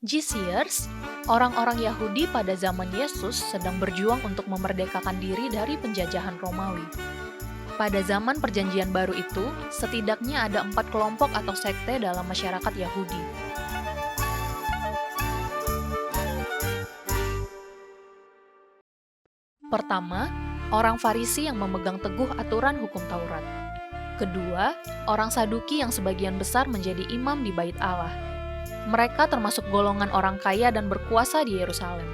G-Seers, orang-orang Yahudi pada zaman Yesus sedang berjuang untuk memerdekakan diri dari penjajahan Romawi. Pada zaman Perjanjian Baru itu, setidaknya ada 4 kelompok atau sekte dalam masyarakat Yahudi. Pertama, orang Farisi yang memegang teguh aturan hukum Taurat. Kedua, orang Saduki yang sebagian besar menjadi imam di Bait Allah. Mereka termasuk golongan orang kaya dan berkuasa di Yerusalem.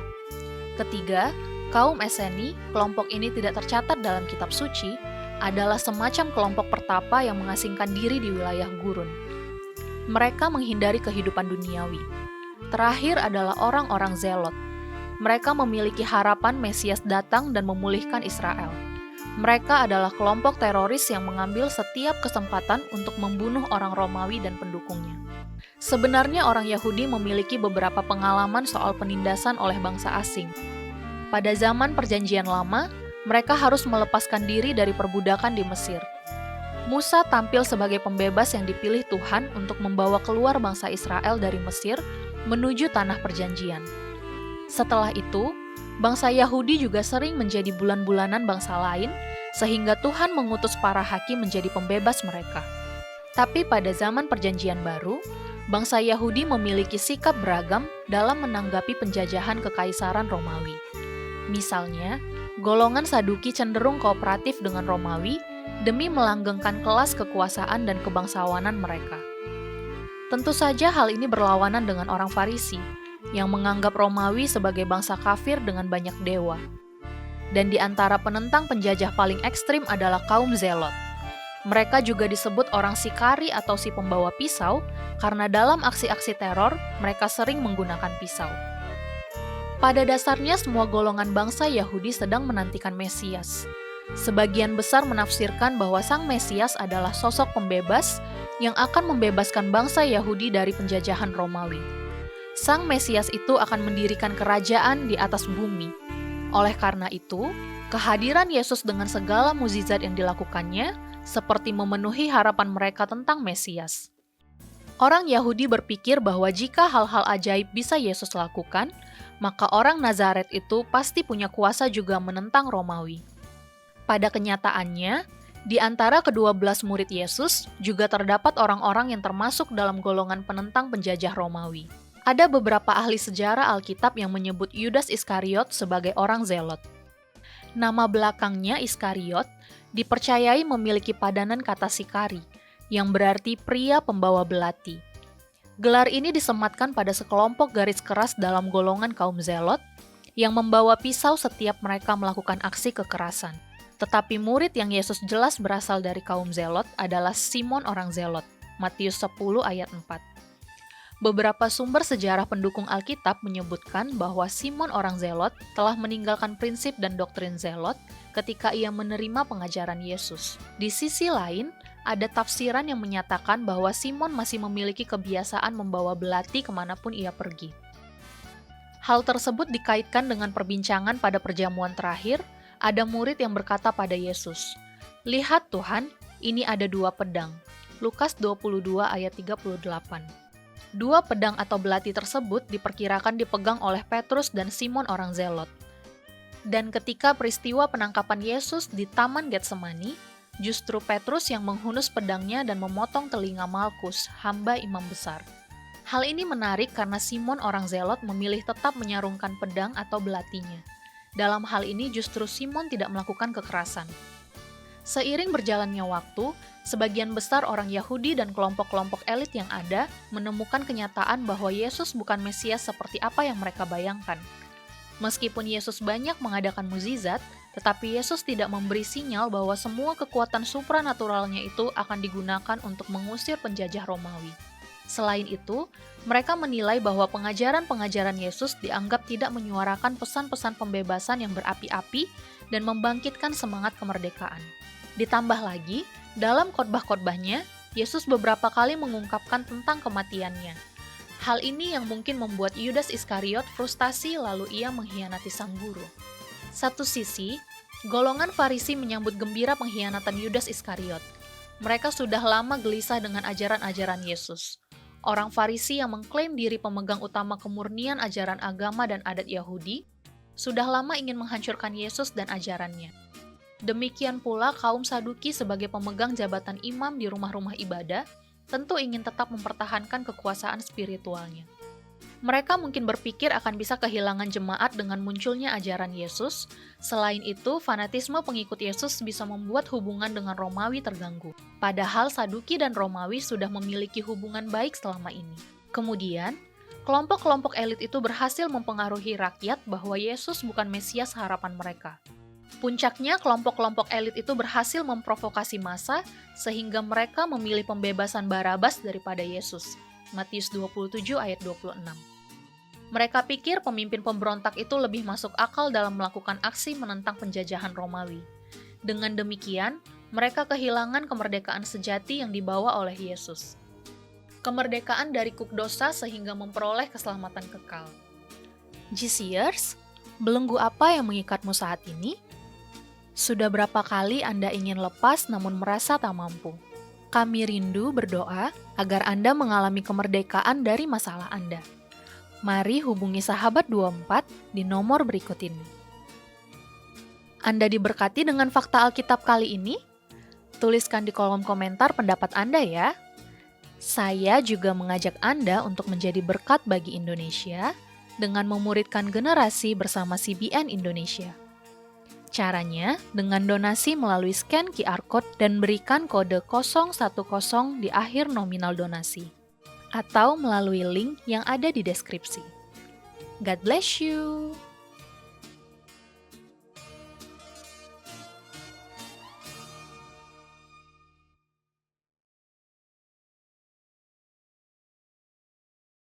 Ketiga, kaum Eseni, kelompok ini tidak tercatat dalam kitab suci, adalah semacam kelompok pertapa yang mengasingkan diri di wilayah gurun. Mereka menghindari kehidupan duniawi. Terakhir adalah orang-orang Zelot. Mereka memiliki harapan Mesias datang dan memulihkan Israel. Mereka adalah kelompok teroris yang mengambil setiap kesempatan untuk membunuh orang Romawi dan pendukungnya. Sebenarnya orang Yahudi memiliki beberapa pengalaman soal penindasan oleh bangsa asing. Pada zaman Perjanjian Lama, mereka harus melepaskan diri dari perbudakan di Mesir. Musa tampil sebagai pembebas yang dipilih Tuhan untuk membawa keluar bangsa Israel dari Mesir menuju tanah perjanjian. Setelah itu, bangsa Yahudi juga sering menjadi bulan-bulanan bangsa lain, sehingga Tuhan mengutus para hakim menjadi pembebas mereka. Tapi pada zaman Perjanjian Baru, bangsa Yahudi memiliki sikap beragam dalam menanggapi penjajahan kekaisaran Romawi. Misalnya, golongan Saduki cenderung kooperatif dengan Romawi demi melanggengkan kelas kekuasaan dan kebangsawanan mereka. Tentu saja hal ini berlawanan dengan orang Farisi, yang menganggap Romawi sebagai bangsa kafir dengan banyak dewa. Dan di antara penentang penjajah paling ekstrim adalah kaum Zelot. Mereka juga disebut orang Sikari atau si pembawa pisau, karena dalam aksi-aksi teror, mereka sering menggunakan pisau. Pada dasarnya semua golongan bangsa Yahudi sedang menantikan Mesias. Sebagian besar menafsirkan bahwa Sang Mesias adalah sosok pembebas yang akan membebaskan bangsa Yahudi dari penjajahan Romawi. Sang Mesias itu akan mendirikan kerajaan di atas bumi. Oleh karena itu, kehadiran Yesus dengan segala mukjizat yang dilakukannya seperti memenuhi harapan mereka tentang Mesias. Orang Yahudi berpikir bahwa jika hal-hal ajaib bisa Yesus lakukan, maka orang Nazaret itu pasti punya kuasa juga menentang Romawi. Pada kenyataannya, di antara ke-12 murid Yesus juga terdapat orang-orang yang termasuk dalam golongan penentang penjajah Romawi. Ada beberapa ahli sejarah Alkitab yang menyebut Yudas Iskariot sebagai orang Zelot. Nama belakangnya Iskariot dipercayai memiliki padanan kata Sikari, yang berarti pria pembawa belati. Gelar ini disematkan pada sekelompok garis keras dalam golongan kaum Zelot, yang membawa pisau setiap mereka melakukan aksi kekerasan. Tetapi murid yang Yesus jelas berasal dari kaum Zelot adalah Simon orang Zelot, Matius 10 ayat 4. Beberapa sumber sejarah pendukung Alkitab menyebutkan bahwa Simon orang Zelot telah meninggalkan prinsip dan doktrin Zelot ketika ia menerima pengajaran Yesus. Di sisi lain, ada tafsiran yang menyatakan bahwa Simon masih memiliki kebiasaan membawa belati kemanapun ia pergi. Hal tersebut dikaitkan dengan perbincangan pada perjamuan terakhir, ada murid yang berkata pada Yesus, "Lihat Tuhan, ini ada 2 pedang." Lukas 22 ayat 38. 2 pedang atau belati tersebut diperkirakan dipegang oleh Petrus dan Simon orang Zelot. Dan ketika peristiwa penangkapan Yesus di Taman Getsemani, justru Petrus yang menghunus pedangnya dan memotong telinga Malkus, hamba imam besar. Hal ini menarik karena Simon orang Zelot memilih tetap menyarungkan pedang atau belatinya. Dalam hal ini justru Simon tidak melakukan kekerasan. Seiring berjalannya waktu, sebagian besar orang Yahudi dan kelompok-kelompok elit yang ada menemukan kenyataan bahwa Yesus bukan Mesias seperti apa yang mereka bayangkan. Meskipun Yesus banyak mengadakan mukjizat, tetapi Yesus tidak memberi sinyal bahwa semua kekuatan supranaturalnya itu akan digunakan untuk mengusir penjajah Romawi. Selain itu, mereka menilai bahwa pengajaran-pengajaran Yesus dianggap tidak menyuarakan pesan-pesan pembebasan yang berapi-api dan membangkitkan semangat kemerdekaan. Ditambah lagi, dalam khotbah-khotbahnya, Yesus beberapa kali mengungkapkan tentang kematiannya. Hal ini yang mungkin membuat Yudas Iskariot frustasi lalu ia mengkhianati sang guru. Satu sisi, golongan Farisi menyambut gembira pengkhianatan Yudas Iskariot. Mereka sudah lama gelisah dengan ajaran-ajaran Yesus. orang Farisi yang mengklaim diri pemegang utama kemurnian ajaran agama dan adat Yahudi, sudah lama ingin menghancurkan Yesus dan ajarannya. Demikian pula kaum Saduki sebagai pemegang jabatan imam di rumah-rumah ibadah, tentu ingin tetap mempertahankan kekuasaan spiritualnya. Mereka mungkin berpikir akan bisa kehilangan jemaat dengan munculnya ajaran Yesus. Selain itu, fanatisme pengikut Yesus bisa membuat hubungan dengan Romawi terganggu. Padahal Saduki dan Romawi sudah memiliki hubungan baik selama ini. Kemudian, kelompok-kelompok elit itu berhasil mempengaruhi rakyat bahwa Yesus bukan Mesias harapan mereka. Puncaknya, kelompok-kelompok elit itu berhasil memprovokasi massa sehingga mereka memilih pembebasan Barabas daripada Yesus. Matius 27 ayat 26. Mereka pikir pemimpin pemberontak itu lebih masuk akal dalam melakukan aksi menentang penjajahan Romawi. Dengan demikian, mereka kehilangan kemerdekaan sejati yang dibawa oleh Yesus. Kemerdekaan dari kuk dosa sehingga memperoleh keselamatan kekal. GCers, belenggu apa yang mengikatmu saat ini? Sudah berapa kali Anda ingin lepas namun merasa tak mampu? Kami rindu berdoa agar Anda mengalami kemerdekaan dari masalah Anda. Mari hubungi Sahabat 24 di nomor berikut ini. Anda diberkati dengan fakta Alkitab kali ini? Tuliskan di kolom komentar pendapat Anda ya. Saya juga mengajak Anda untuk menjadi berkat bagi Indonesia dengan memuridkan generasi bersama CBN Indonesia. Caranya dengan donasi melalui scan QR Code dan berikan kode 010 di akhir nominal donasi, atau melalui link yang ada di deskripsi. God bless you!